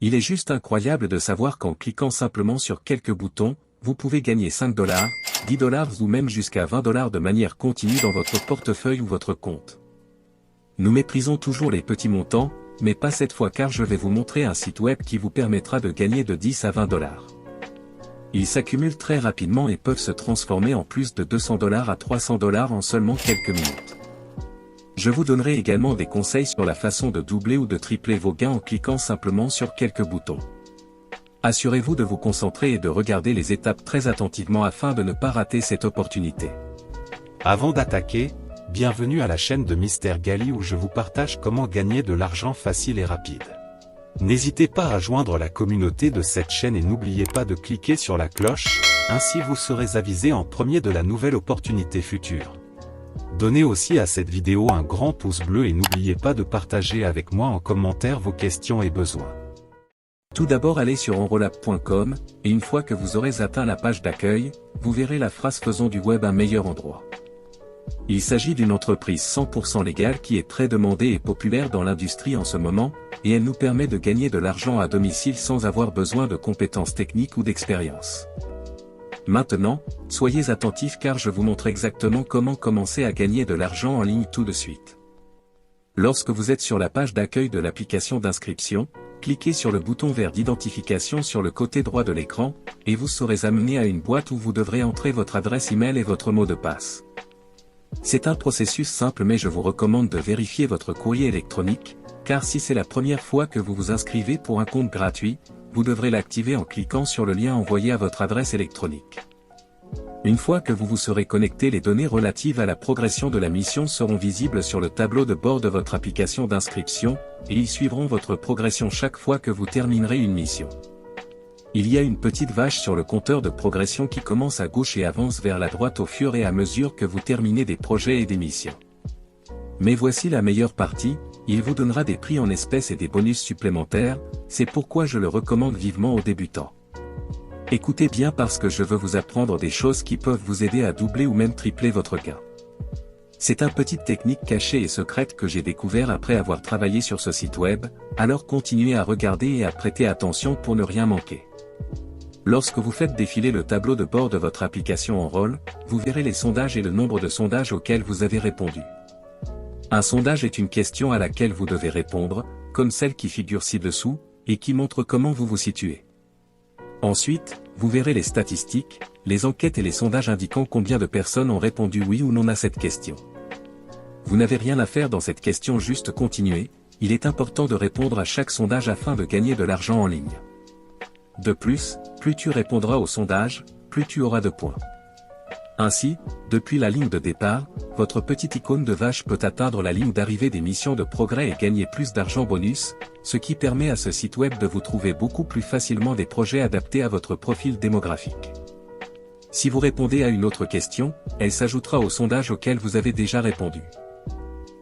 Il est juste incroyable de savoir qu'en cliquant simplement sur quelques boutons, vous pouvez gagner 5 $, 10 $ ou même jusqu'à 20 $ de manière continue dans votre portefeuille ou votre compte. Nous méprisons toujours les petits montants, mais pas cette fois car je vais vous montrer un site web qui vous permettra de gagner de 10 à 20 $. Ils s'accumulent très rapidement et peuvent se transformer en plus de 200 $ à 300 $ en seulement quelques minutes. Je vous donnerai également des conseils sur la façon de doubler ou de tripler vos gains en cliquant simplement sur quelques boutons. Assurez-vous de vous concentrer et de regarder les étapes très attentivement afin de ne pas rater cette opportunité. Avant d'attaquer, bienvenue à la chaîne de Mister Gali où je vous partage comment gagner de l'argent facile et rapide. N'hésitez pas à joindre la communauté de cette chaîne et n'oubliez pas de cliquer sur la cloche, ainsi vous serez avisé en premier de la nouvelle opportunité future. Donnez aussi à cette vidéo un grand pouce bleu et n'oubliez pas de partager avec moi en commentaire vos questions et besoins. Tout d'abord allez sur enrollap.com, et une fois que vous aurez atteint la page d'accueil, vous verrez la phrase « Faisons du web un meilleur endroit ». Il s'agit d'une entreprise 100% légale qui est très demandée et populaire dans l'industrie en ce moment, et elle nous permet de gagner de l'argent à domicile sans avoir besoin de compétences techniques ou d'expérience. Maintenant, soyez attentifs car je vous montre exactement comment commencer à gagner de l'argent en ligne tout de suite. Lorsque vous êtes sur la page d'accueil de l'application d'inscription, cliquez sur le bouton vert d'identification sur le côté droit de l'écran, et vous serez amené à une boîte où vous devrez entrer votre adresse email et votre mot de passe. C'est un processus simple mais je vous recommande de vérifier votre courrier électronique, car si c'est la première fois que vous vous inscrivez pour un compte gratuit, vous devrez l'activer en cliquant sur le lien envoyé à votre adresse électronique. Une fois que vous vous serez connecté, les données relatives à la progression de la mission seront visibles sur le tableau de bord de votre application d'inscription, et ils suivront votre progression chaque fois que vous terminerez une mission. Il y a une petite vache sur le compteur de progression qui commence à gauche et avance vers la droite au fur et à mesure que vous terminez des projets et des missions. Mais voici la meilleure partie, il vous donnera des prix en espèces et des bonus supplémentaires, c'est pourquoi je le recommande vivement aux débutants. Écoutez bien parce que je veux vous apprendre des choses qui peuvent vous aider à doubler ou même tripler votre gain. C'est une petite technique cachée et secrète que j'ai découvert après avoir travaillé sur ce site web, alors continuez à regarder et à prêter attention pour ne rien manquer. Lorsque vous faites défiler le tableau de bord de votre application Enroll, vous verrez les sondages et le nombre de sondages auxquels vous avez répondu. Un sondage est une question à laquelle vous devez répondre, comme celle qui figure ci-dessous, et qui montre comment vous vous situez. Ensuite, vous verrez les statistiques, les enquêtes et les sondages indiquant combien de personnes ont répondu oui ou non à cette question. Vous n'avez rien à faire dans cette question, juste continuer, il est important de répondre à chaque sondage afin de gagner de l'argent en ligne. De plus, plus tu répondras au sondage, plus tu auras de points. Ainsi, depuis la ligne de départ, votre petite icône de vache peut atteindre la ligne d'arrivée des missions de progrès et gagner plus d'argent bonus, ce qui permet à ce site web de vous trouver beaucoup plus facilement des projets adaptés à votre profil démographique. Si vous répondez à une autre question, elle s'ajoutera au sondage auquel vous avez déjà répondu.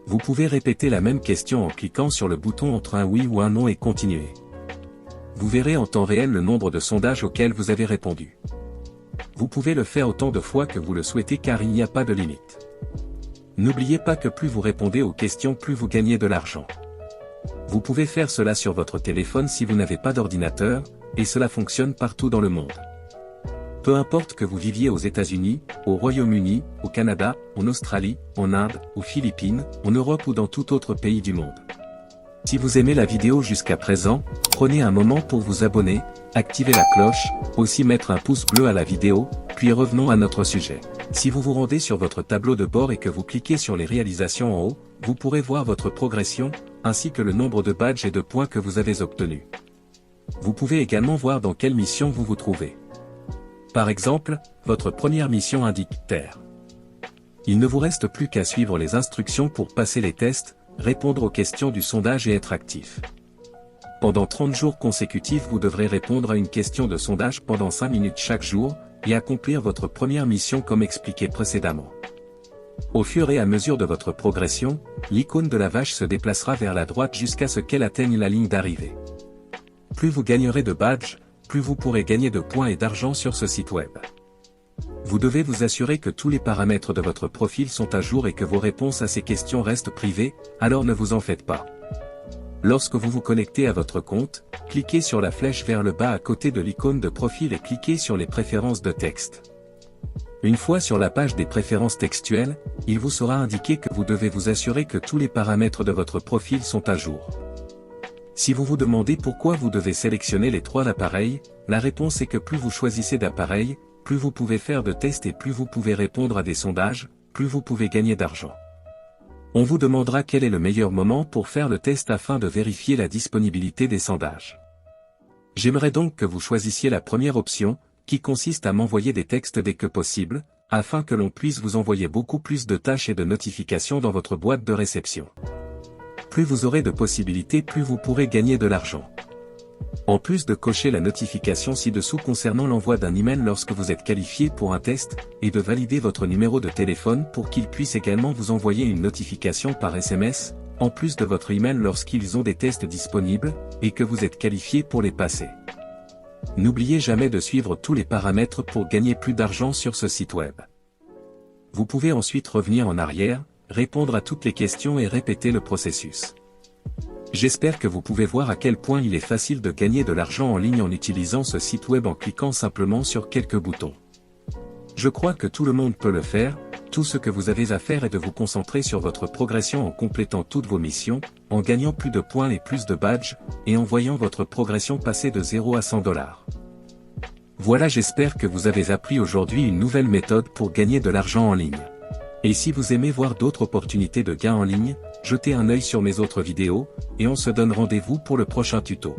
Vous pouvez répéter la même question en cliquant sur le bouton entre un oui ou un non et continuer. Vous verrez en temps réel le nombre de sondages auxquels vous avez répondu. Vous pouvez le faire autant de fois que vous le souhaitez car il n'y a pas de limite. N'oubliez pas que plus vous répondez aux questions, plus vous gagnez de l'argent. Vous pouvez faire cela sur votre téléphone si vous n'avez pas d'ordinateur, et cela fonctionne partout dans le monde. Peu importe que vous viviez aux États-Unis, au Royaume-Uni, au Canada, en Australie, en Inde, aux Philippines, en Europe ou dans tout autre pays du monde. Si vous aimez la vidéo jusqu'à présent, prenez un moment pour vous abonner, activer la cloche, aussi mettre un pouce bleu à la vidéo, puis revenons à notre sujet. Si vous vous rendez sur votre tableau de bord et que vous cliquez sur les réalisations en haut, vous pourrez voir votre progression, ainsi que le nombre de badges et de points que vous avez obtenus. Vous pouvez également voir dans quelle mission vous vous trouvez. Par exemple, votre première mission indique Terre. Il ne vous reste plus qu'à suivre les instructions pour passer les tests, répondre aux questions du sondage et être actif. Pendant 30 jours consécutifs, vous devrez répondre à une question de sondage pendant 5 minutes chaque jour, et accomplir votre première mission comme expliqué précédemment. Au fur et à mesure de votre progression, l'icône de la vache se déplacera vers la droite jusqu'à ce qu'elle atteigne la ligne d'arrivée. Plus vous gagnerez de badges, plus vous pourrez gagner de points et d'argent sur ce site web. Vous devez vous assurer que tous les paramètres de votre profil sont à jour et que vos réponses à ces questions restent privées, alors ne vous en faites pas. Lorsque vous vous connectez à votre compte, cliquez sur la flèche vers le bas à côté de l'icône de profil et cliquez sur les préférences de texte. Une fois sur la page des préférences textuelles, il vous sera indiqué que vous devez vous assurer que tous les paramètres de votre profil sont à jour. Si vous vous demandez pourquoi vous devez sélectionner les 3 appareils, la réponse est que plus vous choisissez d'appareils, plus vous pouvez faire de tests et plus vous pouvez répondre à des sondages, plus vous pouvez gagner d'argent. On vous demandera quel est le meilleur moment pour faire le test afin de vérifier la disponibilité des sondages. J'aimerais donc que vous choisissiez la première option, qui consiste à m'envoyer des textes dès que possible, afin que l'on puisse vous envoyer beaucoup plus de tâches et de notifications dans votre boîte de réception. Plus vous aurez de possibilités, plus vous pourrez gagner de l'argent. En plus de cocher la notification ci-dessous concernant l'envoi d'un email lorsque vous êtes qualifié pour un test, et de valider votre numéro de téléphone pour qu'il puisse également vous envoyer une notification par SMS, en plus de votre email lorsqu'ils ont des tests disponibles, et que vous êtes qualifié pour les passer. N'oubliez jamais de suivre tous les paramètres pour gagner plus d'argent sur ce site web. Vous pouvez ensuite revenir en arrière, répondre à toutes les questions et répéter le processus. J'espère que vous pouvez voir à quel point il est facile de gagner de l'argent en ligne en utilisant ce site web en cliquant simplement sur quelques boutons. Je crois que tout le monde peut le faire, tout ce que vous avez à faire est de vous concentrer sur votre progression en complétant toutes vos missions, en gagnant plus de points et plus de badges, et en voyant votre progression passer de 0 à 100 $. Voilà, j'espère que vous avez appris aujourd'hui une nouvelle méthode pour gagner de l'argent en ligne. Et si vous aimez voir d'autres opportunités de gain en ligne, jetez un œil sur mes autres vidéos, et on se donne rendez-vous pour le prochain tuto.